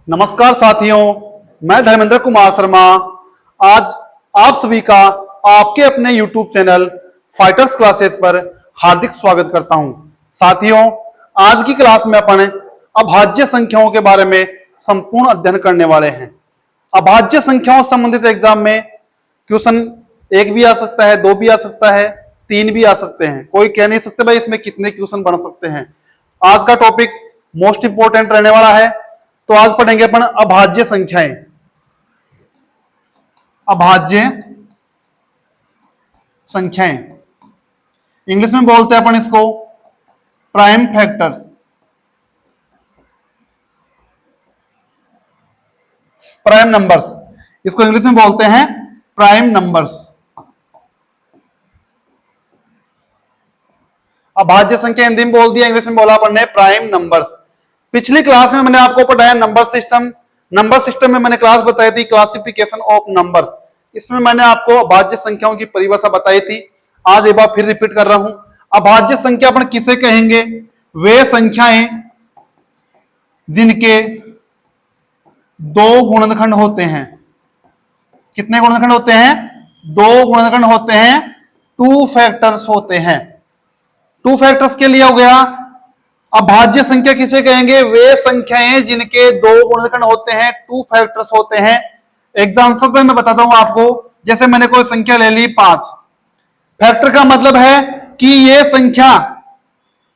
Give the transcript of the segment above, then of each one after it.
नमस्कार साथियों, मैं धर्मेंद्र कुमार शर्मा आज आप सभी का आपके अपने YouTube चैनल फाइटर्स क्लासेस पर हार्दिक स्वागत करता हूं। साथियों, आज की क्लास में अपन अभाज्य संख्याओं के बारे में संपूर्ण अध्ययन करने वाले हैं। अभाज्य संख्याओं से संबंधित एग्जाम में क्वेश्चन 1 भी आ सकता है, 2 भी आ सकता है, 3 भी आ सकते हैं। कोई कह नहीं सकते भाई इसमें कितने क्वेश्चन बन सकते हैं। आज का टॉपिक मोस्ट इंपोर्टेंट रहने वाला है। तो आज पढ़ेंगे अपन अभाज्य संख्याएं। अभाज्य संख्याएं इंग्लिश में बोलते हैं अपन इसको प्राइम फैक्टर्स। प्राइम नंबर्स इसको इंग्लिश में बोलते हैं प्राइम नंबर्स। अभाज्य संख्या हिंदी में बोल दिया, इंग्लिश में बोला अपन ने प्राइम नंबर्स। पिछली क्लास में मैंने आपको पढ़ाया नंबर सिस्टम। नंबर सिस्टम में मैंने क्लास बताई थी क्लासिफिकेशन ऑफ नंबर्स। इसमें मैंने आपको अभाज्य संख्याओं की परिभाषा बताई थी। आज एक बार फिर रिपीट कर रहा हूं। अभाज्य संख्या अपन किसे कहेंगे? वे संख्याएं जिनके 2 गुणनखंड होते हैं। कितने गुणनखंड होते हैं? 2 गुणनखंड होते हैं, 2 फैक्टर्स होते हैं। 2 फैक्टर्स के लिए हो गया। अभाज्य संख्या किसे कहेंगे? वे संख्याएं जिनके 2 गुणनखंड होते हैं, 2 फैक्टर्स होते हैं। एग्जाम्पल पे मैं बताता हूं आपको। जैसे मैंने कोई संख्या ले ली 5। फैक्टर का मतलब है कि ये संख्या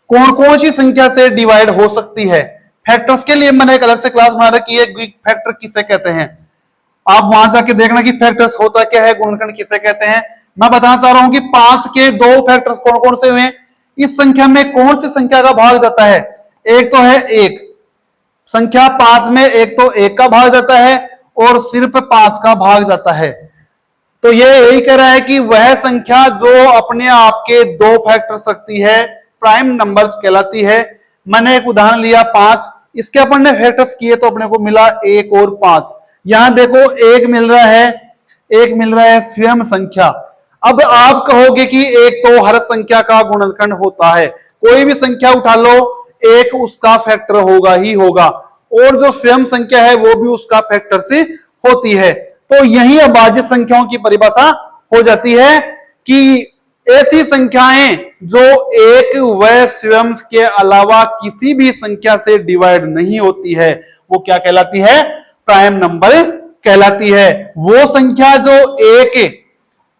कौन कौन सी संख्या से डिवाइड हो सकती है। फैक्टर्स के लिए मैंने एक अलग से क्लास बना रखी है, फैक्टर किसे कहते हैं। आप वहां जाके देखना कि फैक्टर्स होता क्या है, गुणनखंड किसे कहते हैं। मैं बताना चाह रहा हूं कि 5 के 2 फैक्टर्स कौन कौन से हुए। इस संख्या में कौन सी संख्या का भाग जाता है? एक तो है 1 संख्या 5 में, एक तो 1 का भाग जाता है और सिर्फ 5 का भाग जाता है। तो ये यही कह रहा है कि वह संख्या जो अपने आप के 2 फैक्टर्स रखती है प्राइम नंबर्स कहलाती है। मैंने एक उदाहरण लिया 5, इसके अपन ने फैक्टर्स किए तो अपने को मिला 1 और 5। यहां देखो 1 मिल रहा है, 1 मिल रहा है स्वयं संख्या। अब आप कहोगे कि एक तो हर संख्या का गुणनखंड होता है, कोई भी संख्या उठा लो, 1 उसका फैक्टर होगा ही होगा, और जो स्वयं संख्या है वो भी उसका फैक्टर से होती है। तो यही अभाज्य संख्याओं की परिभाषा हो जाती है कि ऐसी संख्याएं जो एक व स्वयं के अलावा किसी भी संख्या से डिवाइड नहीं होती है, वो क्या कहलाती है? प्राइम नंबर कहलाती है। वो संख्या जो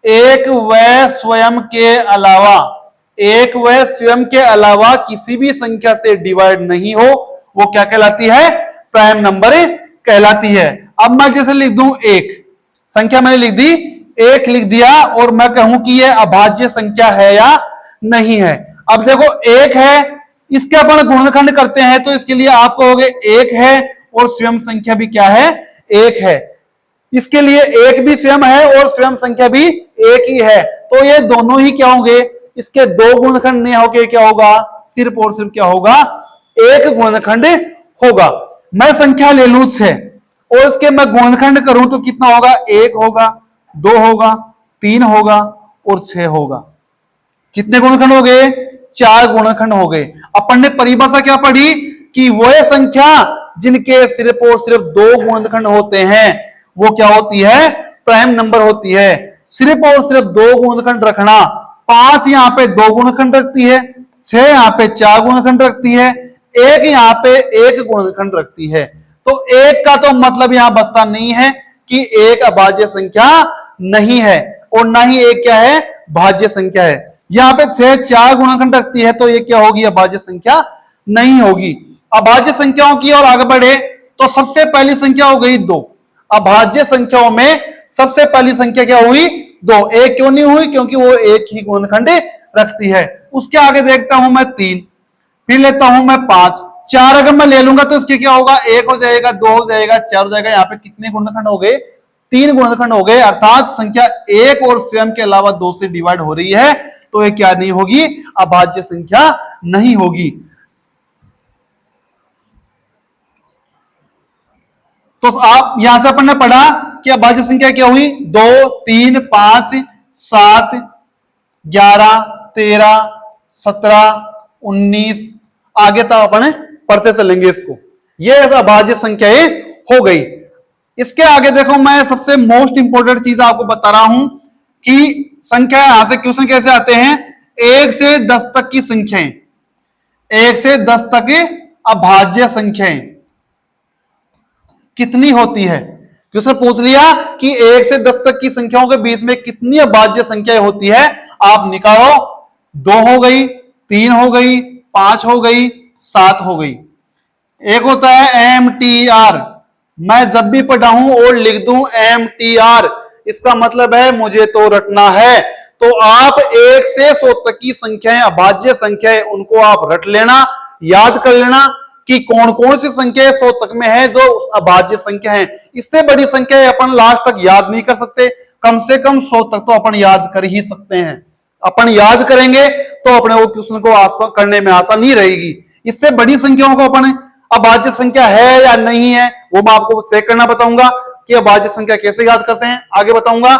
एक व स्वयं के अलावा, एक व स्वयं के अलावा किसी भी संख्या से डिवाइड नहीं हो, वो क्या कहलाती है? प्राइम नंबर कहलाती है। अब मैं जैसे लिख दूं 1 संख्या, मैंने लिख दी 1 लिख दिया, और मैं कहूं कि यह अभाज्य संख्या है या नहीं है। अब देखो 1 है, इसके अपन गुणनखंड करते हैं तो इसके लिए आप कहोगे 1 है और स्वयं संख्या भी क्या है? 1 है। इसके लिए 1 भी स्वयं है और स्वयं संख्या भी 1 ही है। तो ये दोनों ही क्या होंगे? इसके 2 गुणनखंड नहीं होके क्या होगा? सिर्फ और सिर्फ क्या होगा? 1 गुणनखंड होगा। मैं संख्या ले लूं 6 और इसके मैं गुणनखंड करूं तो कितना होगा? 1 होगा, 2 होगा, 3 होगा और 6 होगा। कितने गुणनखंड हो गए? 4 गुणनखंड हो गए। अपन ने परिभाषा क्या पढ़ी कि वह संख्या जिनके सिर्फ और सिर्फ 2 गुणनखंड होते हैं वो क्या होती है? प्राइम नंबर होती है। सिर्फ और सिर्फ 2 गुणनखंड रखना। 5 यहां पे 2 गुणनखंड रखती है, 6 यहां पे 4 गुणनखंड रखती है, 1 यहां पे 1 गुणनखंड रखती है। तो 1 का तो मतलब यहां बचता नहीं है कि 1 अभाज्य संख्या नहीं है, और ना ही 1 क्या है? भाज्य संख्या है। यहां पे 6 4 गुणनखंड रखती है तो ये क्या होगी? अभाज्य संख्या नहीं होगी। अभाज्य संख्याओं की ओर आगे बढ़े तो सबसे पहली संख्या हो गई 2। अभाज्य संख्याओं में सबसे पहली संख्या क्या हुई? 2। 1 क्यों नहीं हुई? क्योंकि वो 1 ही गुणनखंड रखती है। उसके आगे देखता हूं मैं 3, फिर लेता हूं मैं 5, 4 अगर मैं ले लूंगा तो इसके क्या होगा? 1 हो जाएगा, 2 हो जाएगा, 4 हो जाएगा। यहाँ पे कितने गुणनखंड हो गए? 3 गुणनखंड हो गए। अर्थात संख्या 1 और स्वयं के अलावा 2 से डिवाइड हो रही है, तो ये क्या नहीं होगी? अभाज्य संख्या नहीं होगी। तो आप यहां से अपन ने पढ़ा कि अभाज्य संख्या क्या हुई? 2 3 5 7 11 13 17 19, आगे तक अपन पढ़ते चलेंगे इसको। ये अभाज्य संख्याएं हो गई। इसके आगे देखो, मैं सबसे मोस्ट इंपोर्टेंट चीज आपको बता रहा हूं कि संख्या यहां से क्वेश्चन कैसे आते हैं। 1 से 10 तक की संख्याएं, 1 से 10 तक अभाज्य संख्याएं कितनी होती है। क्वेश्चन पूछ लिया कि 1 से 10 तक की संख्याओं के बीच में कितनी अभाज्य संख्याएं होती है, आप निकालो। 2 हो गई, 3 हो गई, 5 हो गई, 7 हो गई। एक होता है MTR, मैं जब भी पढ़ा हूं और लिख दूं MTR, इसका मतलब है मुझे तो रटना है। तो आप 1 से 100 तक की संख्याएं, अभाज्य संख्याएं, उनको आप रट लेना, याद कर लेना कि कौन कौन सी संख्या 100 तक में है जो अभाज्य संख्या है। इससे बड़ी संख्या अपन लास्ट तक याद नहीं कर सकते, कम से कम 100 तक तो अपन याद कर ही सकते हैं। अपन याद करेंगे तो अपने वो क्वेश्चन को करने में आसानी रहेगी। इससे बड़ी संख्याओं को अपन अभाज्य संख्या है या नहीं है वो मैं आपको चेक करना बताऊंगा कि अभाज्य संख्या कैसे याद करते हैं, आगे बताऊंगा।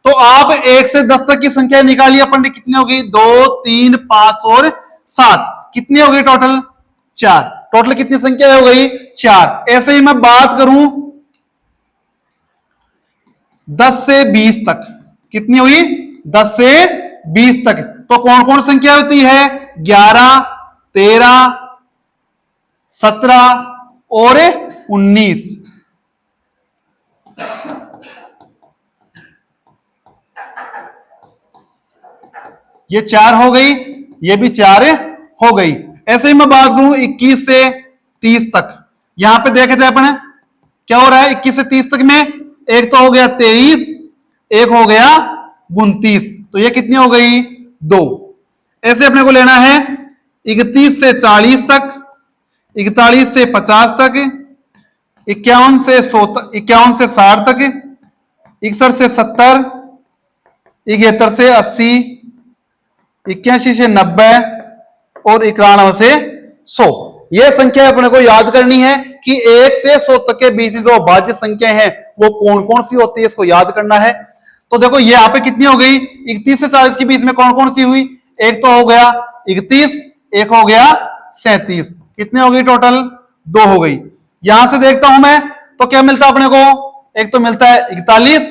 तो आप 1 से 10 तक की संख्या निकालिए अपन ने, कितनी होगी, 2, 3, 5 और 7, कितनी होगी टोटल, 4। टोटल कितनी संख्या हो गई, 4। ऐसे ही मैं बात करूं 10 से 20 तक, कितनी हुई, 10 से 20 तक, तो कौन कौन संख्या होती है, 11, 13, 17 और 19। ये 4 हो गई, ये भी 4 हो गई। ऐसे ही मैं बात करूं 21 से 30 तक, यहां पे देखे थे अपन क्या हो रहा है। 21 से 30 तक में एक तो हो गया 23, एक हो गया 29, तो ये कितनी हो गई, 2। ऐसे अपने को लेना है 31 से 40 तक, 41 से 50 तक, 51 से 60 तक, 61 से 70, 71 से 80, 81 से 90 और 91 से 100। यह संख्या अपने को याद करनी है कि 1 से 100 तक के बीच में जो अभाज्य संख्या है वो कौन कौन सी होती है, इसको याद करना है। तो देखो ये यहाँ पे कितनी हो गई, 31 से 40 के बीच में कौन कौन सी हुई, एक तो हो गया 31, एक हो गया 37, कितने हो गई टोटल, 2 हो गई। यहां से देखता हूं मैं तो क्या मिलता है अपने को, एक तो मिलता है 41,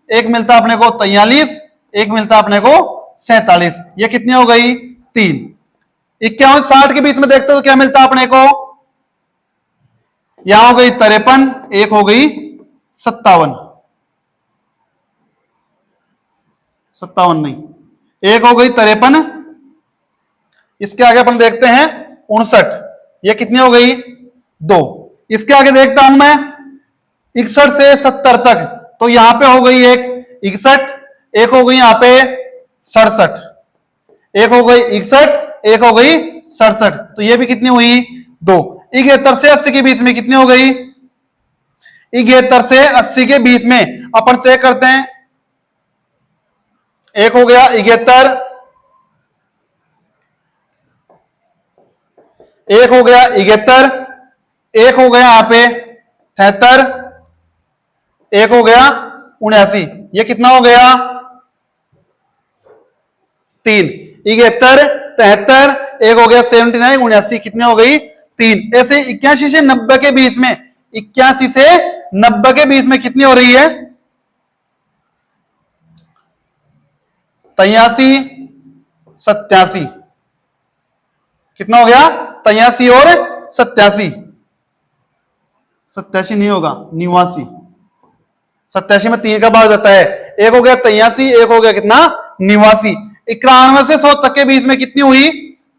एक मिलता है अपने को 43, एक मिलता है अपने को 47, ये कितनी हो गई, 3। 51 60 के बीच में देखते हो तो क्या मिलता है अपने को, यहां हो गई 53, एक हो गई 57, 57 नहीं, एक हो गई 53, इसके आगे अपन देखते हैं 59, ये कितनी हो गई, 2। इसके आगे देखता हूं मैं 61 से 70 तक, तो यहां पे हो गई एक 61, एक हो गई यहां पे 67, एक हो गई 61, एक हो गई 67, तो ये भी कितनी हुई, 2। 71 से 80 के बीच में कितनी हो गई, 71 से 80 के बीच में अपन चेक करते हैं, एक हो गया 71, एक हो गया 71, एक हो गया यहां पे 73, एक हो गया 79, ये कितना हो गया, 3। 71, 73, एक हो गया 79, 79, कितने हो गई, 3। ऐसे 81 से 90 के बीच में, 81 से 90 के बीच में कितनी हो रही है, 83, 87, कितना हो गया, 83 और 87, 87 नहीं होगा, 89, 87 में 3 का भाग जाता है, एक हो गया 83, एक हो गया कितना, 89। 91 से 100 तक के बीच में कितनी हुई,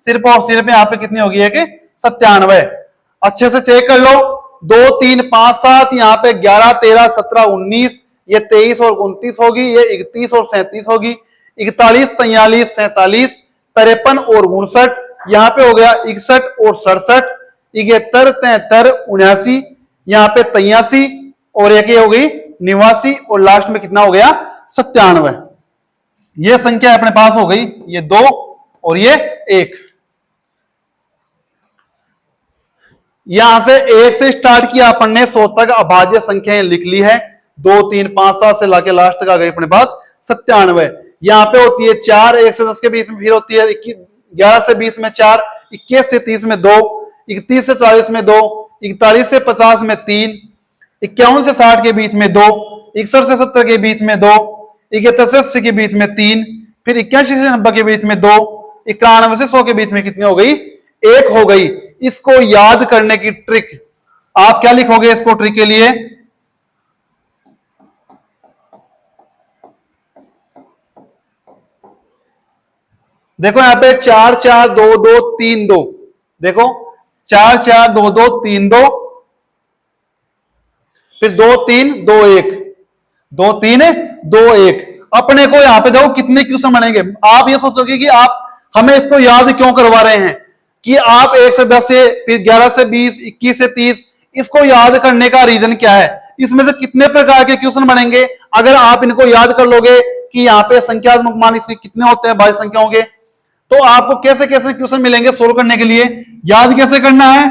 सिर्फ और सिर्फ यहाँ पे कितनी होगी, एक 97। अच्छे से चेक कर लो, 2, 3, 5, 7, यहाँ पे 11, 13, 17, 19, ये 23 और 29 होगी, ये 31 और 37 होगी, 41, 43, 47, 53 और 59, यहाँ पे हो गया 61 और 67, 71, 73, 79, यहाँ पे 83 और एक हो गई 89, और लास्ट में कितना हो गया, 97। ये संख्या अपने पास हो गई, ये 2 और ये 1। यहां से 1 से स्टार्ट किया अपन ने, 100 तक अभाज्य संख्याएं लिख ली है, 2, 3, 5, 7 से लाके लास्ट तक आ गई अपने पास 97। यहां पे होती है 4, 1 से 10 के बीच में, फिर होती है 11 से 20 में 4, 21 से 30 में 2, 31 से 40 में 2, 41 से 50 में 3, 51 से 60 के बीच में 2, 61 से 70 के बीच में 2, 71 से 80 के बीच में 3, फिर 81 से 90 के बीच में 2, 91 से 100 के बीच में कितनी हो गई? 1 हो गई। इसको याद करने की ट्रिक आप क्या लिखोगे इसको ट्रिक के लिए? देखो यहां पे 4 4 2 2 3 2, देखो 4 4 2 2 3 2, फिर 2 3 2 1, 2 3 2 1। अपने को यहां पे देखो कितने क्वेश्चन बनेंगे। आप ये सोचोगे कि आप हमें इसको याद क्यों करवा रहे हैं, कि आप 1 से 10 से, फिर 11 से 20, 21 से 30, इसको याद करने का रीजन क्या है? इसमें से कितने प्रकार के क्वेश्चन बनेंगे? अगर आप इनको याद कर लोगे कि यहाँ पे संख्यात्मक मान इसके कितने होते हैं भाज्य संख्याओं के, तो आपको कैसे कैसे क्वेश्चन मिलेंगे सोल्व करने के लिए। याद कैसे करना है?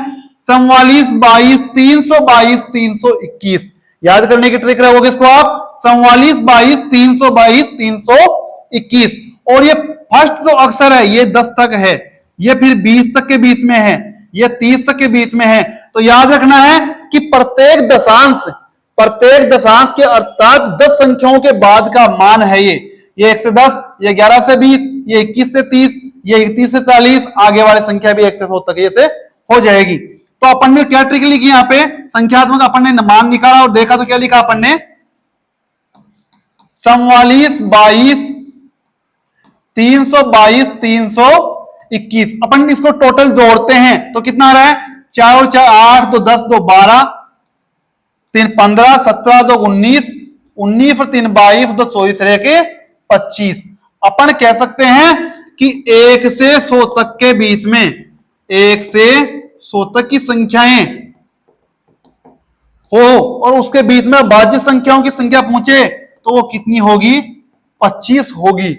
44 22 322 321 याद करने की ट्रिक रहोगे इसको आप 44 22 322 321। और ये फर्स्ट जो अक्षर है ये 10 तक है, ये फिर 20 तक के बीच में है, ये 30 तक के बीच में है। तो याद रखना है कि प्रत्येक दशांश के अर्थात 10 संख्याओं के बाद का मान है ये 1 से 10, ये 11 से 20, ये 21 से 30, ये 31 से 40, आगे वाली संख्या भी 1 से 100 तक ये से हो जाएगी। तो अपन ने क्या ट्रिक लिखी यहाँ पे? संख्यात्मक अपन ने मान निकाला और देखा तो क्या लिखा अपन ने? 44 22 322 321। अपन इसको टोटल जोड़ते हैं तो कितना आ रहा है? 4 और 4 8, 2 10, 2 12, 3 15, 17, 2 19, 19 फिर 3 22, 2 24 रह के 25। अपन कह सकते हैं कि 1 से 100 तक के बीच में, 1 से 100 तक की संख्याएं हो और उसके बीच में भाज्य संख्याओं की संख्या पूछे तो वो कितनी होगी? 25 होगी।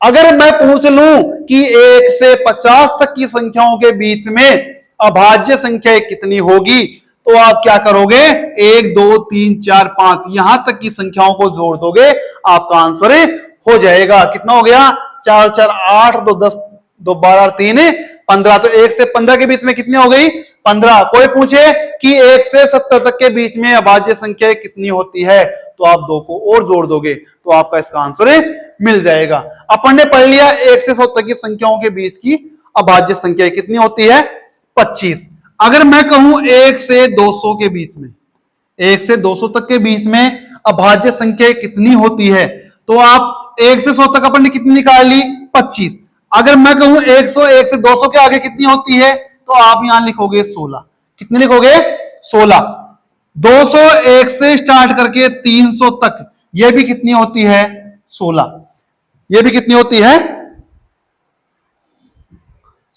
अगर मैं पूछ लूं कि 1 से 50 तक की संख्याओं के बीच में अभाज्य संख्या कितनी होगी, तो आप क्या करोगे? 1 2 3 4 5 यहां तक की संख्याओं को जोड़ दोगे, आपका आंसर हो जाएगा। कितना हो गया? 4 4 8, 2 10, 2 12, 3 15। तो 1 से 15 के बीच में कितनी हो गई? 15। कोई पूछे कि 1 से 70 तक के बीच में अभाज्य संख्या कितनी होती है, तो आप 2 को और जोड़ दोगे तो आपका इसका आंसर मिल जाएगा। अपन ने पढ़ लिया 1 से 100 तक की संख्याओं के बीच की अभाज्य संख्या कितनी होती है? 25। अगर मैं कहूं 1 से 200 के बीच में, 1 से 200 तक के बीच में अभाज्य संख्या कितनी होती है, तो आप 1 से 100 तक अपन ने कितनी निकाल ली? 25। अगर मैं कहूं 100 1 से 200 के आगे कितनी होती है, तो आप यहां लिखोगे 16। कितनी लिखोगे? 16। 200 1 से स्टार्ट करके 300 तक यह भी कितनी होती है? 16। यह भी कितनी होती है?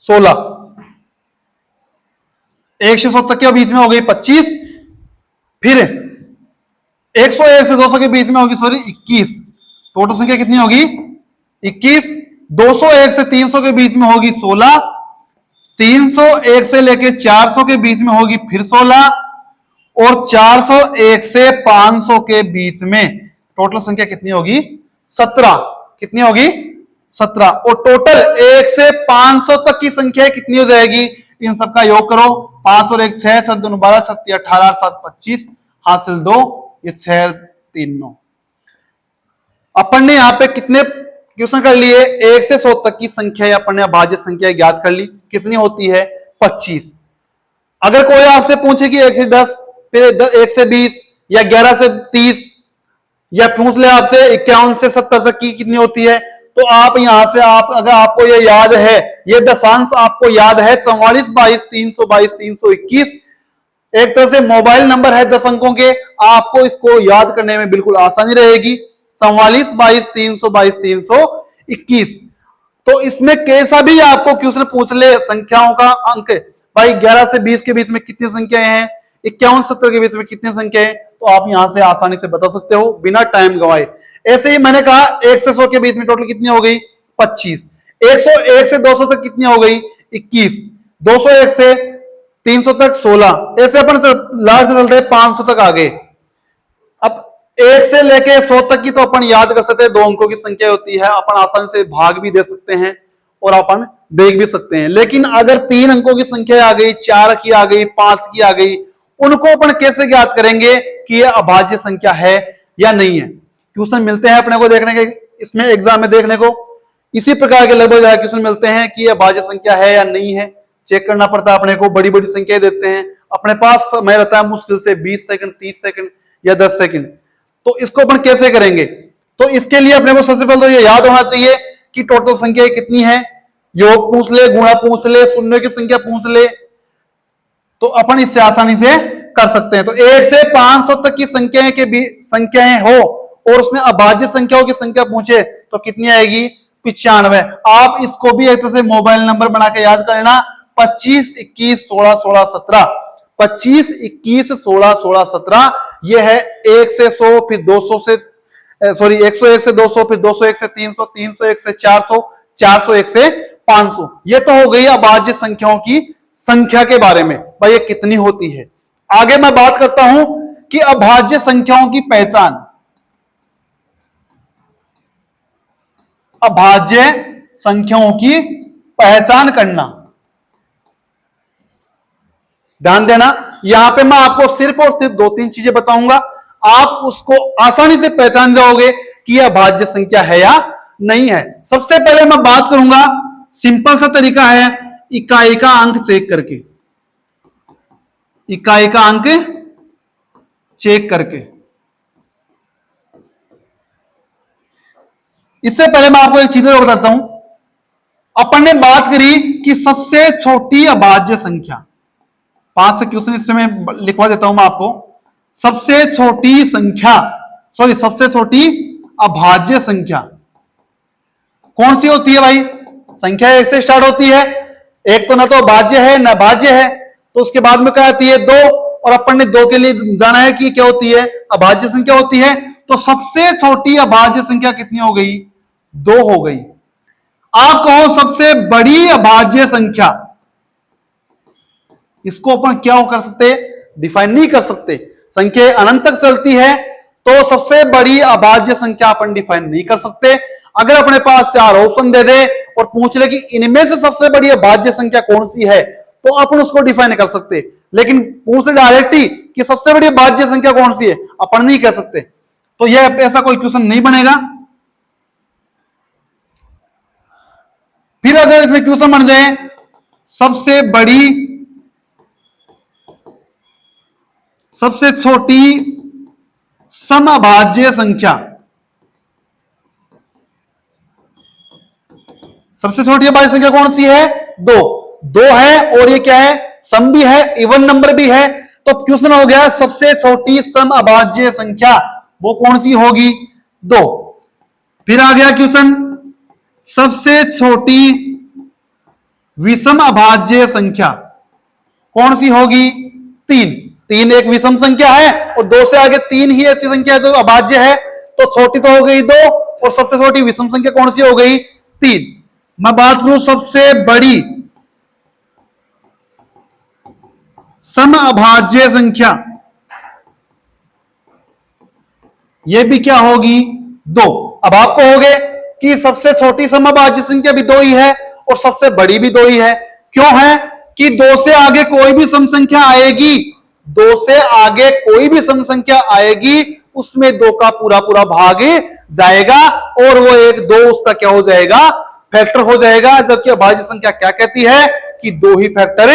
16। 1 से 100 तक के बीच में हो गई 25, फिर 101 से 200 के बीच में होगी 21। टोटल संख्या कितनी होगी? 21। 201 से 300 के बीच में होगी 16, 301 से लेके 400 के बीच में होगी फिर 16, और 401 से 500 के बीच में टोटल संख्या कितनी होगी? 17। कितनी होगी? 17। और टोटल 1 से 500 तक की संख्या कितनी हो जाएगी? इन सबका योग करो। 5 और 1 6, 7 2 12, 7 18, 7 25, हासिल 2, ये 6 3 9। अपन ने यहां पे कितने क्वेश्चन कर लिए? 1 से 100 तक की संख्या अपन ने अभाज्य संख्या ज्ञात कर ली, कितनी होती है? 25। अगर कोई आपसे पूछे कि 1 से 10, फिर 1 से 20 या 11 से 30, या पूछ ले आपसे 51 से 70 तक की कितनी होती है, तो आप यहां से अगर आपको ये याद है, ये दशांश आपको याद है 44 22 322 321, एक तरह से मोबाइल नंबर है 10 अंकों के, आपको इसको याद करने में बिल्कुल आसानी रहेगी। 44 22 322 321। तो इसमें कैसा भी आपको क्वेश्चन पूछ ले संख्याओं का अंक, भाई 11 से 20 के बीच में कितनी संख्याएं हैं, 51 से 70 के बीच में कितनी संख्या है, तो आप यहां से आसानी से बता सकते हो बिना टाइम गवाए। ऐसे ही मैंने कहा 1 से 100 के बीच में टोटल कितनी हो गई? 25। 101 से 200 तक कितनी हो गई? 21। 201 से 300 तक 16। ऐसे अपन लास्ट चलते 500 तक आ गए। अब 1 से लेके 100 तक की तो अपन याद कर सकते हैं, 2 अंकों की संख्या होती है, अपन आसानी से भाग भी दे सकते हैं और अपन देख भी सकते हैं। लेकिन अगर 3 अंकों की संख्या आ गई, 4 की आ गई, 5 की आ गई, उनको अपन कैसे ज्ञात करेंगे? कि यह अभाज्य संख्या है या नहीं है। क्वेश्चन मिलते हैं अपने को देखने के, इसमें एग्जाम में देखने को इसी प्रकार के लगभग ज्यादा क्वेश्चन मिलते हैं कि यह अभाज्य संख्या है या नहीं है। चेक करना पड़ता है अपने को, बड़ी बड़ी संख्या देते हैं, अपने पास समय रहता है मुश्किल से 20 सेकंड, 30 सेकंड या 10 सेकंड। तो इसको अपन कैसे करेंगे? तो इसके लिए अपने को सबसे पहले तो ये याद होना चाहिए कि टोटल संख्या कितनी है। योग पूछ ले, गुणा पूछ ले, शून्य की संख्या पूछ ले, तो अपन इससे आसानी से कर सकते हैं। तो 1 से 500 तक की संख्याएं के बीच संख्याएं हो और उसमें अभाज्य संख्याओं की संख्या पूछे तो कितनी आएगी? 95। आप इसको भी एक तरह से मोबाइल नंबर बना के याद कर लेना, 25 21 16 16 17, 25 21 16 16 17। यह है 1 से 100, फिर 200 से 101 से 200, फिर 201 से 300, 301 से 400, 401 से 500। ये तो हो गई अभाज्य संख्याओं की संख्या के बारे में, भाई ये कितनी होती है। आगे मैं बात करता हूं कि अभाज्य संख्याओं की पहचान। अभाज्य संख्याओं की पहचान करना, ध्यान देना, यहां पे मैं आपको सिर्फ और सिर्फ 2-3 चीजें बताऊंगा, आप उसको आसानी से पहचान जाओगे कि यह अभाज्य संख्या है या नहीं है। सबसे पहले मैं बात करूंगा, सिंपल सा तरीका है इकाई का अंक चेक करके, इकाई का अंक चेक करके। इससे पहले मैं आपको एक चीज और बताता हूं, अपन ने बात करी कि सबसे छोटी अभाज्य संख्या, 5 से क्वेश्चन इससे मैं लिखवा देता हूं मैं आपको। सबसे छोटी संख्या, सबसे छोटी अभाज्य संख्या कौन सी होती है भाई? संख्या 1 से स्टार्ट होती है, एक तो ना तो भाज्य है ना भाज्य है, तो उसके बाद में क्या आती है? 2, और अपन ने 2 के लिए जाना है कि क्या होती है? अभाज्य संख्या होती है। तो सबसे छोटी अभाज्य संख्या कितनी हो गई? 2 हो गई। आप कहो सबसे बड़ी अभाज्य संख्या, इसको अपन क्या कर सकते? डिफाइन नहीं कर सकते। संख्या अनंत तक चलती है तो सबसे बड़ी अभाज्य संख्या अपन डिफाइन नहीं कर सकते। अगर अपने पास 4 ऑप्शन दे दे और पूछ ले कि इनमें से सबसे बड़ी अभाज्य संख्या कौन सी है, तो अपन उसको डिफाइन कर सकते। लेकिन पूछ डायरेक्टली कि सबसे बड़ी अभाज्य संख्या कौन सी है, अपन नहीं कह सकते। तो यह ऐसा कोई क्वेश्चन नहीं बनेगा। फिर अगर इसमें क्वेश्चन बन जाए सबसे बड़ी, सबसे छोटी समअभाज्य संख्या, सबसे छोटी अभाज्य संख्या कौन सी है? 2। 2 है और ये क्या है? सम भी है, इवन नंबर भी है। तो क्वेश्चन हो गया सबसे छोटी समअभाज्य संख्या वो कौन सी होगी? 2। फिर आ गया क्वेश्चन सबसे छोटी विषम अभाज्य संख्या कौन सी होगी? 3। 3 एक विषम संख्या है और 2 से आगे 3 ही ऐसी संख्या है जो अभाज्य है, तो छोटी तो हो गई 2 और सबसे छोटी विषम संख्या कौन सी हो गई? 3। मैं बात करूं सबसे बड़ी समअभाज्य संख्या, यह भी क्या होगी? 2। अब आप कहोगे कि सबसे छोटी समअभाज्य संख्या भी 2 ही है और सबसे बड़ी भी 2 ही है। क्यों है? कि 2 से आगे कोई भी सम संख्या आएगी, 2 से आगे कोई भी सम संख्या आएगी उसमें 2 का पूरा पूरा भाग जाएगा और वो एक 2 उसका क्या हो जाएगा? फैक्टर हो जाएगा। जबकि अभाज्य संख्या क्या कहती है कि 2 ही फैक्टर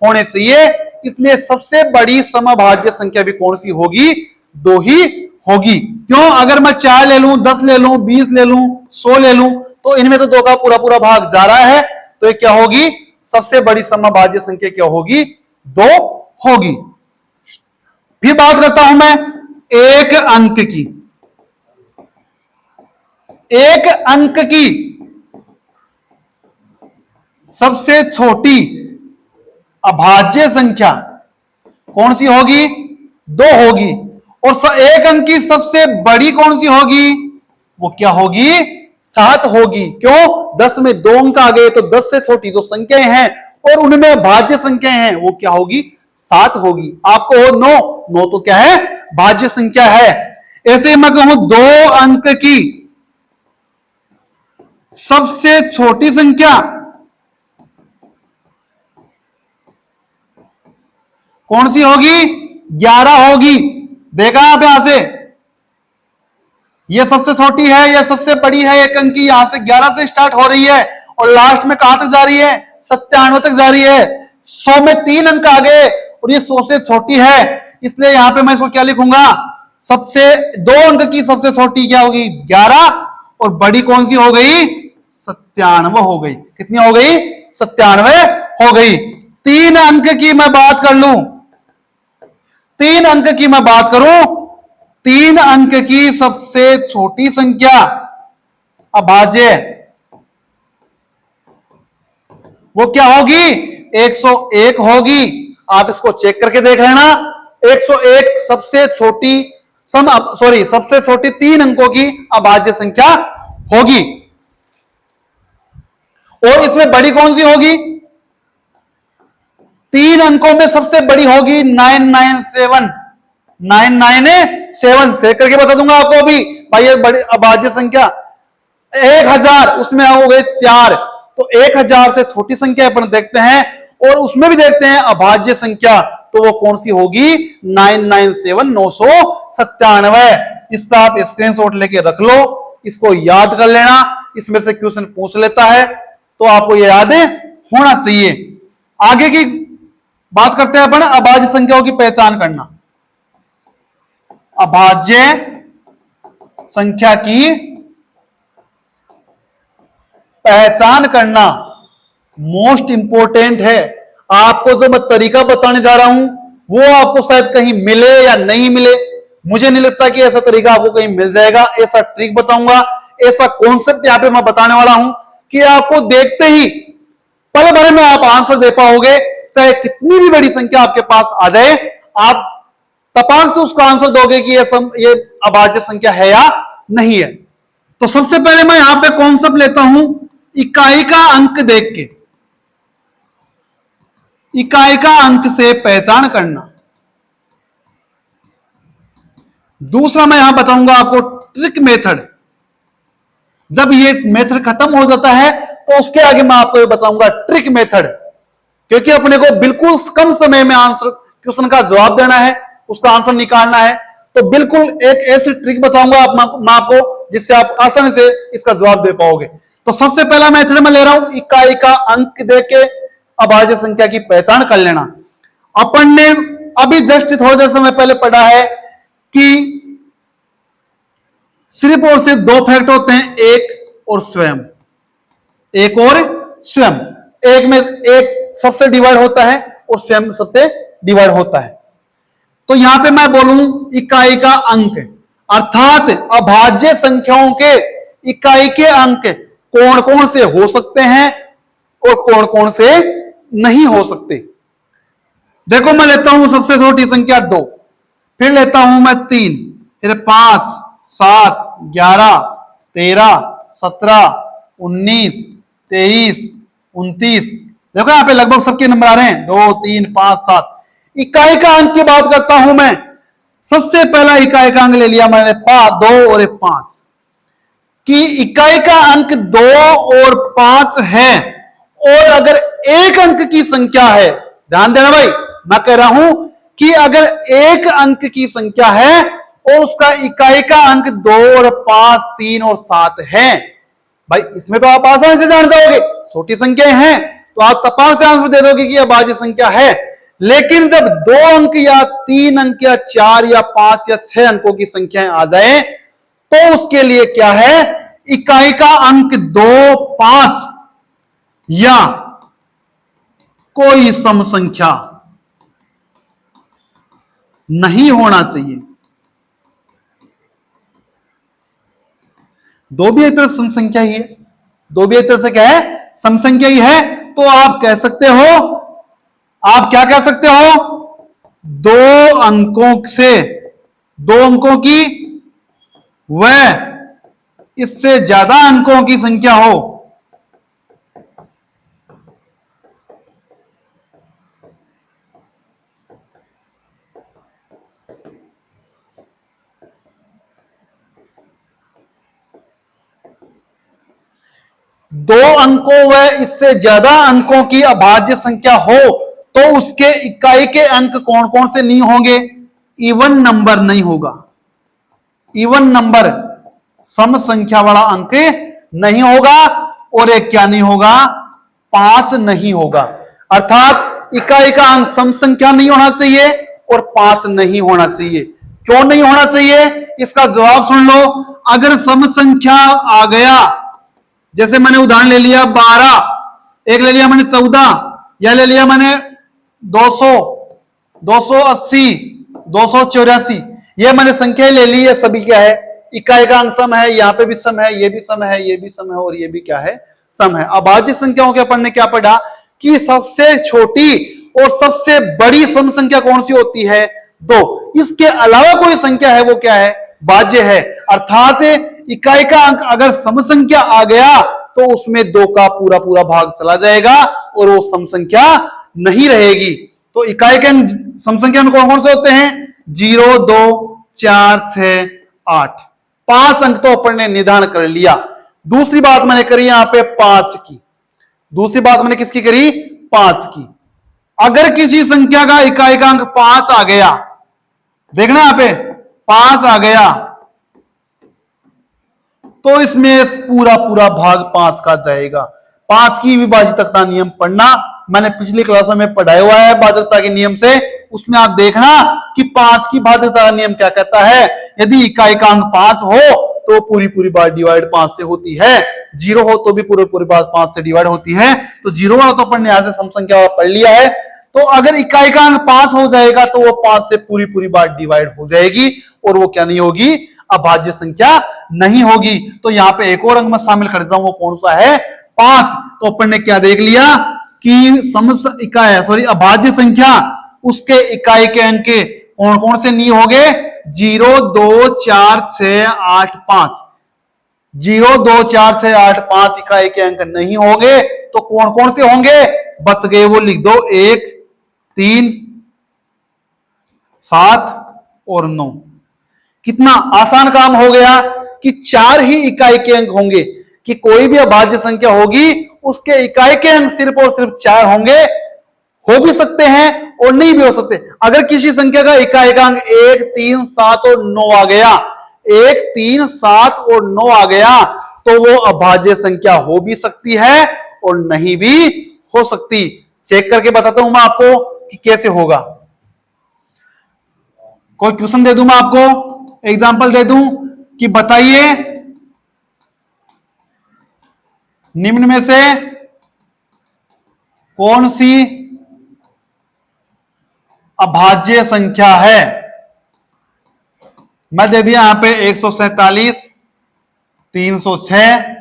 होने चाहिए। इसलिए सबसे बड़ी समअभाज्य संख्या भी कौन सी होगी? 2 ही होगी। क्यों? अगर मैं 4 ले लूं, 10 ले लूं, 20 ले लूं, 100 ले लूं, तो इनमें तो 2 का पूरा पूरा भाग जा रहा है, तो ये क्या होगी? सबसे बड़ी समअभाज्य संख्या क्या होगी? 2 होगी। फिर बात करता हूं मैं एक अंक की। एक अंक की सबसे छोटी अभाज्य संख्या कौन सी होगी? 2 होगी। और एक अंक की सबसे बड़ी कौन सी होगी? वो क्या होगी? 7 होगी। क्यों? 10 में 2 अंक आ गए तो 10 से छोटी जो संख्याएं हैं और उनमें भाज्य संख्याएं हैं वो क्या होगी? 7 होगी। आपको हो 9, 9 तो क्या है? भाज्य संख्या है। ऐसे मैं कहूं 2 अंक की सबसे छोटी संख्या कौन सी होगी? 11 होगी। देखा आप यहां से, ये सबसे छोटी है, ये सबसे बड़ी है, एक अंक की, यहां से 11 से स्टार्ट हो रही है और लास्ट में कहां तक जा रही है, 97 तक जा रही है। 100 में 3 अंक आ गए और ये 100 से छोटी है, इसलिए यहां पे मैं इसको क्या लिखूंगा, सबसे 2 अंक की सबसे छोटी क्या होगी, 11, और बड़ी कौन सी हो गई, 97 हो गई। कितनी हो गई, 97 हो गई। 3 अंक की मैं बात कर लूं, 3 अंक की मैं बात करूं, 3 अंक की सबसे छोटी संख्या अभाज्य वो क्या होगी, 101 होगी। आप इसको चेक करके देख लेना। 101 सबसे छोटी सबसे छोटी 3 अंकों की अभाज्य संख्या होगी। और इसमें बड़ी कौन सी होगी, 3 अंकों में सबसे बड़ी होगी 997। 997 से करके बता दूंगा आपको अभी भाई, ये बड़ी अभाज्य संख्या। 1000 उसमें हो गए 4, तो 1000 से छोटी संख्या अपन देखते हैं और उसमें भी देखते हैं अभाज्य संख्या, तो वो कौन सी होगी, 997, 997। इसका आप स्क्रीनशॉट लेके रख लो, इसको याद कर लेना, इसमें से क्वेश्चन पूछ लेता है तो आपको ये याद होना चाहिए। आगे की बात करते हैं अपन, अभाज्य संख्याओं की पहचान करना। अभाज्य संख्या की पहचान करना मोस्ट इंपोर्टेंट है। आपको जो मैं तरीका बताने जा रहा हूं वो आपको शायद कहीं मिले या नहीं मिले, मुझे नहीं लगता कि ऐसा तरीका आपको कहीं मिल जाएगा। ऐसा ट्रिक बताऊंगा, ऐसा कॉन्सेप्ट यहां पे मैं बताने वाला हूं कि आपको देखते ही पल भर में आप आंसर दे पाओगे, चाहे कितनी भी बड़ी संख्या आपके पास आ जाए, आप तपाक से उसका आंसर दोगे कि ये अभाज्य संख्या है या नहीं है। तो सबसे पहले मैं यहां पे कॉन्सेप्ट लेता हूं इकाई का अंक देख के, इकाई का अंक से पहचान करना। दूसरा मैं यहां बताऊंगा आपको ट्रिक मेथड। जब ये मेथड खत्म हो जाता है तो उसके आगे मैं आपको ये बताऊंगा ट्रिक मेथड, क्योंकि अपने को बिल्कुल कम समय में आंसर क्वेश्चन का जवाब देना है, उसका आंसर निकालना है। तो बिल्कुल एक ऐसी ट्रिक बताऊंगा मैं आपको जिससे आप आसानी से इसका जवाब दे पाओगे। तो सबसे पहला मेथड मैं ले रहा हूं इकाई का अंक देके अभाज्य संख्या की पहचान कर लेना। अपन ने अभी जस्ट थोड़ी देर समय पहले पढ़ा है कि सिर्फ और सिर्फ 2 फैक्ट होते हैं, एक और स्वयं। एक और स्वयं, एक में एक सबसे डिवाइड होता है और स्वयं सबसे डिवाइड होता है। तो यहां पे मैं बोलूं इकाई का अंक, अर्थात अभाज्य संख्याओं के इकाई के अंक कौन कौन से हो सकते हैं और कौन कौन से नहीं हो सकते। देखो मैं लेता हूं सबसे छोटी संख्या 2, फिर लेता हूं मैं 3, फिर 5, 7, 11, 13, 17, 19, 23, 29। देखो यहां पे लगभग सबके नंबर आ रहे हैं, 2, 3, 5, 7। इकाई का अंक की बात करता हूं मैं। सबसे पहला इकाई का अंक ले लिया मैंने 2 और 5, कि इकाई का अंक 2 और 5 है और अगर एक अंक की संख्या है, ध्यान देना भाई, मैं कह रहा हूं कि अगर एक अंक की संख्या है और उसका इकाई का अंक 2 और 5, 3 और 7 है, भाई इसमें तो आप आसानी से जान जाओगे छोटी संख्याएं हैं, तो आप तपाक से आंसर दे दोगे कि यह अभाज्य संख्या है। लेकिन जब 2 अंक या 3 अंक या 4 या 5 या 6 अंकों की संख्याएं आ जाए तो उसके लिए क्या है, इकाई का अंक 2, 5 या कोई सम संख्या नहीं होना चाहिए। दो भी एक तरह सम संख्या ही है, दो भी एक तरह से क्या है, सम संख्या ही है। तो आप कह सकते हो, आप क्या कह सकते हो, 2 अंकों से 2 अंकों की व इससे ज्यादा अंकों की संख्या हो दो अंकों व इससे ज्यादा अंकों की अभाज्य संख्या हो तो उसके इकाई के अंक कौन कौन से नहीं होंगे, इवन नंबर नहीं होगा। इवन नंबर सम संख्या वाला अंक नहीं होगा। और एक क्या नहीं होगा, 5 नहीं होगा। अर्थात इकाई का अंक सम संख्या नहीं होना चाहिए और 5 नहीं होना चाहिए। क्यों नहीं होना चाहिए, इसका जवाब सुन लो। अगर सम संख्या आ गया, जैसे मैंने उदाहरण ले लिया 12, एक ले लिया मैंने 14, या ले लिया मैंने 200, 280, 284, ये मैंने संख्या ले ली। ये सभी क्या है, इकाई का अंक सम है। यहाँ पे भी सम है, ये भी सम है, ये भी सम है, और ये भी क्या है, सम है। अभाज्य संख्याओं के अपन ने क्या पढ़ा कि सबसे छोटी और सबसे बड़ी सम संख्या कौन सी होती है, 2। इसके अलावा कोई संख्या है वो क्या है, भाज्य है। अर्थात इकाई का अंक अगर सम संख्या आ गया तो उसमें 2 का पूरा पूरा भाग चला जाएगा और वो सम संख्या नहीं रहेगी। तो इकाई के सम संख्या में कौन कौन से होते हैं, 0, 2, 4, 6, 8। 5 अंक तो अपन ने निर्धारण कर लिया। दूसरी बात मैंने करी यहां पे 5 की। दूसरी बात मैंने किसकी करी, 5 की। अगर किसी संख्या का इकाई का अंक 5 आ गया, देखना यहां पे 5 आ गया, तो इसमें पूरा पूरा भाग 5 का जाएगा। 5 की विभाजितता नियम पढ़ना, मैंने पिछली क्लासों में पढ़ाया हुआ है भाजकता के नियम से। उसमें आप देखना कि 5 की भाजकता का नियम क्या कहता है। यदि इकाई का अंक 5 हो तो पूरी पूरी बात डिवाइड 5 से होती है, 0 हो तो भी पूरी पूरी बात 5 से डिवाइड होती है। तो 0 वाला तो अपन ने यहां से सम संख्या वाला पढ़ लिया है। तो अगर इकाई का अंक 5 हो जाएगा तो वो 5 से पूरी पूरी बात डिवाइड हो जाएगी और वो क्या नहीं होगी, अभाज्य संख्या नहीं होगी। तो यहाँ पे एक और अंक मैं शामिल कर देता हूं, वो कौन सा है, 5। तो अपन ने क्या देख लिया कि इकाई अभाज्य संख्या, उसके इकाई के अंक कौन कौन से नहीं होंगे, 0, 2, 4, 6, 8, 5। 0, 2, 4, 6, 8, 5 इकाई के अंक नहीं होंगे। तो कौन कौन से होंगे, बच गए वो लिख दो, 1, 3, 7 और 9। कितना आसान काम हो गया कि 4 ही इकाई के अंक होंगे, कि कोई भी अभाज्य संख्या होगी उसके इकाई के अंक सिर्फ और सिर्फ 4 होंगे। हो भी सकते हैं और नहीं भी हो सकते। अगर किसी संख्या का इकाई का अंक 1, 3, 7 और 9 आ गया, 1, 3, 7 और 9 आ गया, तो वो अभाज्य संख्या हो भी सकती है और नहीं भी हो सकती। चेक करके बताता हूं मैं आपको कि कैसे होगा। कोई क्वेश्चन दे दूं मैं आपको, एग्जाम्पल दे दूं कि बताइए निम्न में से कौन सी अभाज्य संख्या है। मैं दे दिया यहां पे 147, 306,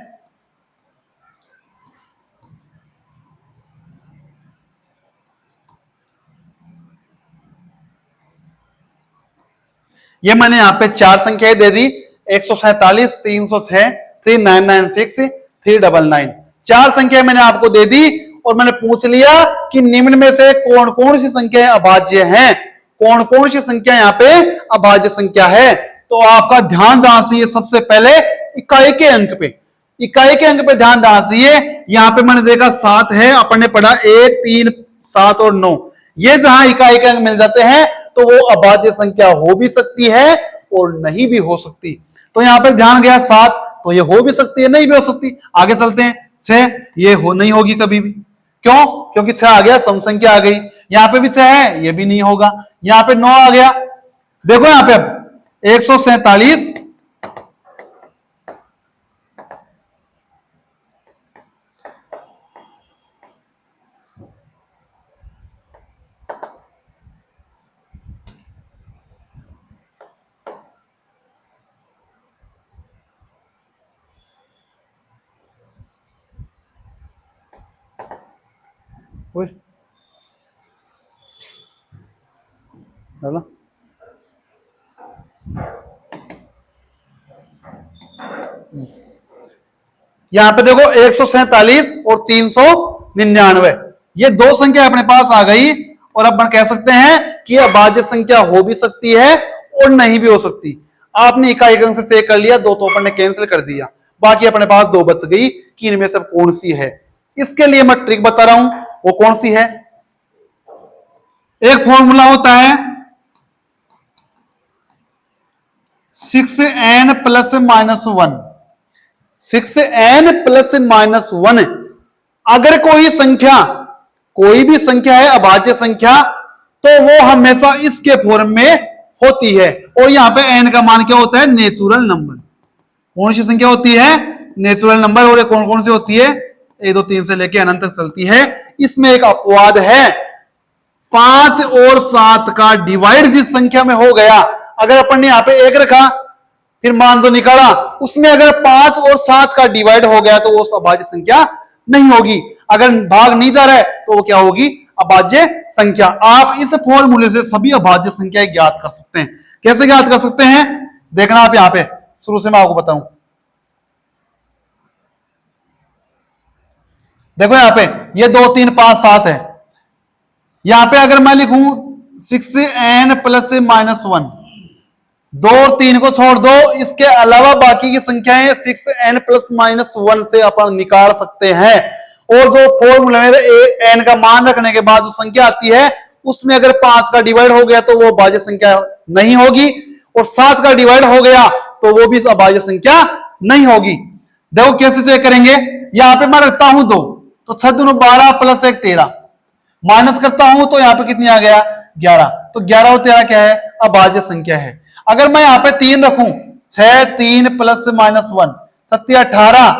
ये मैंने यहां पे 4 संख्याएं दे दी, 147, 306, 3996, 399। 4 संख्याएं मैंने आपको दे दी और मैंने पूछ लिया कि निम्न में से कौन कौन सी संख्याएं अभाज्य हैं, कौन कौन सी संख्या यहाँ पे अभाज्य संख्या है। तो आपका ध्यान देना चाहिए सबसे पहले इकाई के अंक पे। इकाई के अंक पे ध्यान देना चाहिए। यहाँ पे मैंने देखा 7 है, अपन ने पढ़ा 1, 3, 7 और 9। ये जहां इकाई के अंक मिल जाते हैं तो वो अभाज्य संख्या हो भी सकती है और नहीं भी हो सकती। तो यहाँ पे ध्यान गया 7, तो ये हो भी सकती है, नहीं भी हो सकती। आगे चलते हैं, 6, ये हो नहीं होगी कभी भी। क्यों, क्योंकि 6 आ गया, सम संख्या आ गई। यहाँ पे भी 6 है, ये भी नहीं होगा। यहाँ पे 9 आ गया, देखो यहाँ पे अब 147, यहां पे देखो 147 और 399, ये दो संख्या अपने पास आ गई और अब अपन कह सकते हैं कि अभाज्य संख्या हो भी सकती है और नहीं भी हो सकती। आपने इकाई अंक से चेक कर लिया, 2 तो अपन ने कैंसिल कर दिया, बाकी अपने पास 2 बच गई कि इनमें से कौन सी है। इसके लिए मैं ट्रिक बता रहा हूं, वो कौन सी है। एक फॉर्मूला होता है 6n plus minus 1, 6n plus minus 1। अगर कोई संख्या, कोई भी संख्या है अभाज्य संख्या, तो वो हमेशा इसके फॉर्म में होती है। और यहां पे n का मान क्या होता है? Natural number. कौन सी संख्या होती है? Natural number. और ये कौन कौन सी होती है? 1 2 3 से लेकर अनंत तक चलती है। इसमें एक अपवाद है, 5 और 7 का डिवाइड जिस संख्या में हो गया, अगर अपन ने यहां पे 1 रखा, फिर मान जो निकाला, उसमें अगर 5 और 7 का डिवाइड हो गया तो वो अभाज्य संख्या नहीं होगी। अगर भाग नहीं जा रहा है तो वो क्या होगी? अभाज्य संख्या। आप इस फॉर्मूले से सभी अभाज्य संख्या ज्ञात कर सकते हैं। कैसे ज्ञात कर सकते हैं? देखना आप यहां पे, शुरू से मैं आपको बताऊं। देखो यहां पे ये 2 3 5 7 है। यहां पे अगर मैं लिखूं 6n प्लस माइनस 1, 2 और 3 को छोड़ दो, इसके अलावा बाकी की संख्याएं 6n प्लस माइनस 1 से अपन निकाल सकते हैं। और जो फॉर्मूला में n का मान रखने के बाद जो संख्या आती है, उसमें अगर 5 का डिवाइड हो गया तो वो अभाज्य संख्या नहीं होगी, और 7 का डिवाइड हो गया तो वो भी अभाज्य संख्या नहीं होगी। देखो कैसे चेक करेंगे। यहां पे मैं रखता हूं 2, तो 6 दूनी 12 प्लस 1 13, माइनस करता हूं तो यहां पे कितनी आ गया? 11। तो 11 और 13 क्या है? अभाज्य संख्या है। अगर मैं यहां पे 3 रखूं, 6 3 प्लस माइनस 1 7 18,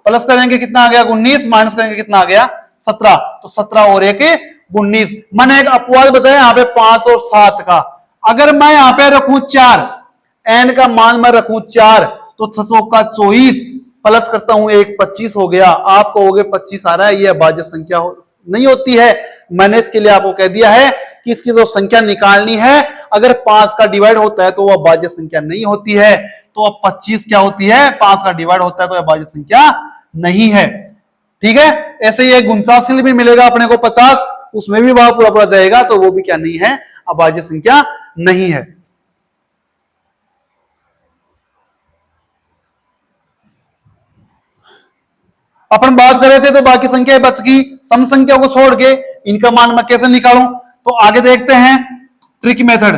प्लस करेंगे कितना आ गया? 19, माइनस करेंगे कितना आ गया? 17। तो 17 और 1 19। मैंने एक अपवाद बताया यहां पे 5 और 7 का। अगर मैं यहां पे रखूं 4, n का मान मैं रखूं 4, तो 600 का 24 प्लस करता हूं 1 25 हो गया। आप कहोगे 25 आ रहा है, ये अभाज्य संख्या नहीं होती है। मैंने इसके लिए आपको कह दिया है कि इसकी जो संख्या निकालनी है, अगर 5 का डिवाइड होता है तो वो अभाज्य संख्या नहीं होती है। तो अब 25 क्या होती है? 5 का डिवाइड होता है तो अभाज्य संख्या नहीं है। ठीक है। ऐसे ही 49 के लिए भी मिलेगा अपने को 50, उसमें भी भाग पूरा पूरा जाएगा, तो वो भी क्या नहीं है? अभाज्य संख्या नहीं है। अपन बात कर रहे थे तो बाकी संख्या बच गई, सम संख्या को छोड़ के इनका मान मैं कैसे निकालूं? तो आगे देखते हैं ट्रिक मेथड।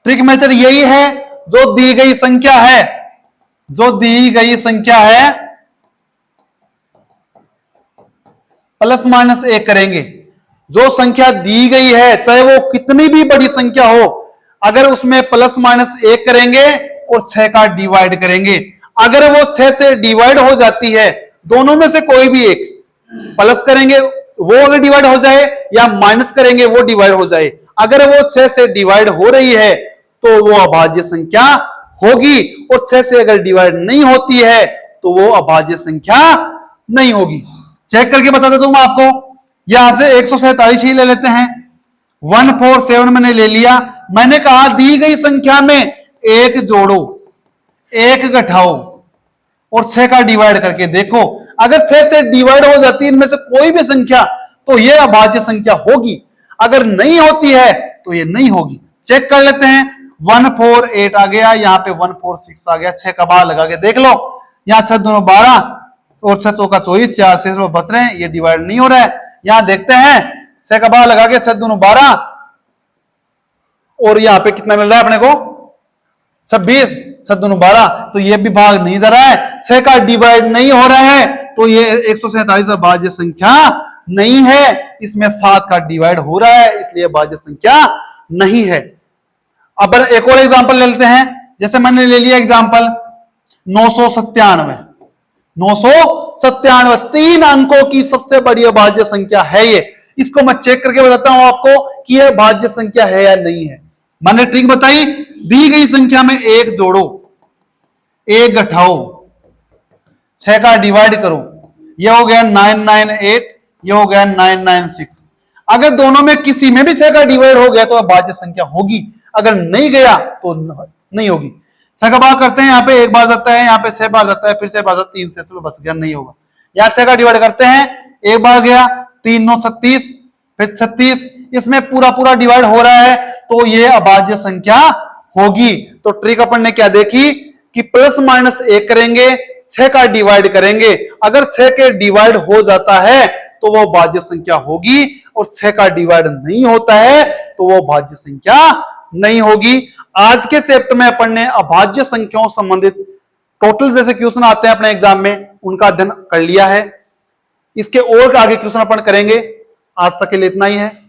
ट्रिक मेथड यही है, जो दी गई संख्या है, जो दी गई संख्या है प्लस माइनस 1 करेंगे। जो संख्या दी गई है, चाहे वो कितनी भी बड़ी संख्या हो, अगर उसमें प्लस माइनस 1 करेंगे और 6 का डिवाइड करेंगे। अगर वो 6 से डिवाइड हो जाती है, दोनों में से कोई भी एक, प्लस करेंगे वो अगर डिवाइड हो जाए, या माइनस करेंगे वो डिवाइड हो जाए, अगर वो 6 से डिवाइड हो रही है तो वो अभाज्य संख्या होगी। और 6 से अगर डिवाइड नहीं होती है तो वो अभाज्य संख्या नहीं होगी। चेक करके बता देता हूं मैं आपको। यहां से 147 ही ले लेते हैं। 147 मैंने ले लिया। मैंने कहा दी गई संख्या में एक जोड़ो, एक घटाओ और 6 का डिवाइड करके देखो। अगर 6 से डिवाइड हो जाती है इनमें से कोई भी संख्या, तो यह अभाज्य संख्या होगी। अगर नहीं होती है तो ये नहीं होगी। चेक कर लेते हैं। 148 आ गया, यहां पे 146 आ गया। 6 का भाग लगा के देख लो। यहां 6 दोनों 12 और 6 का 24, 4 से बच रहे हैं, ये डिवाइड नहीं हो रहा है। यहां देखते हैं 6 का भाग लगा के 6 दोनों 12 और यहां पे कितना मिल रहा है अपने को? 26, 6 दोनों 12, तो ये भी भाग नहीं जा रहा है। 6 का डिवाइड नहीं हो रहा है, तो ये 147 अभाज्य संख्या नहीं है। इसमें 7 का डिवाइड हो रहा है, इसलिए अभाज्य संख्या नहीं है। अब एक और एग्जांपल ले लेते हैं। जैसे मैंने ले लिया एग्जांपल 997। 997 3 अंकों की सबसे बड़ी अभाज्य संख्या है ये। इसको मैं चेक करके बताता हूं आपको कि यह अभाज्य संख्या है या नहीं है। मैंने ट्रिक बताई, दी गई संख्या में एक जोड़ो, एक घटाओ, 6 का डिवाइड करो। यह हो गया 998, यह हो गया 996। अगर दोनों में किसी में भी 6 का डिवाइड हो गया तो अभाज्य संख्या होगी, अगर नहीं गया तो नहीं होगी। 6 का भाग करते हैं, यहाँ पे एक बार जाता है, यहाँ पे 6 बार जाता है, फिर 6 बार जाता है, 3 से बच गया, नहीं होगा। यहाँ 6 का डिवाइड करते हैं, एक बार गया, 3 9 36, फिर 36, इसमें पूरा पूरा डिवाइड हो रहा है, तो ये अभाज्य संख्या होगी। तो ट्रिक अपन ने क्या देखी कि प्लस माइनस 1 करेंगे, 6 का डिवाइड करेंगे। अगर 6 के डिवाइड हो जाता है तो वो अभाज्य संख्या होगी, और 6 का डिवाइड नहीं होता है तो वो अभाज्य संख्या नहीं होगी। आज के चैप्टर में अपन ने अभाज्य संख्याओं संबंधित टोटल जैसे क्वेश्चन आते हैं अपने एग्जाम में, उनका अध्ययन कर लिया है। इसके और आगे क्वेश्चन अपन करेंगे। आज तक के लिए इतना ही है।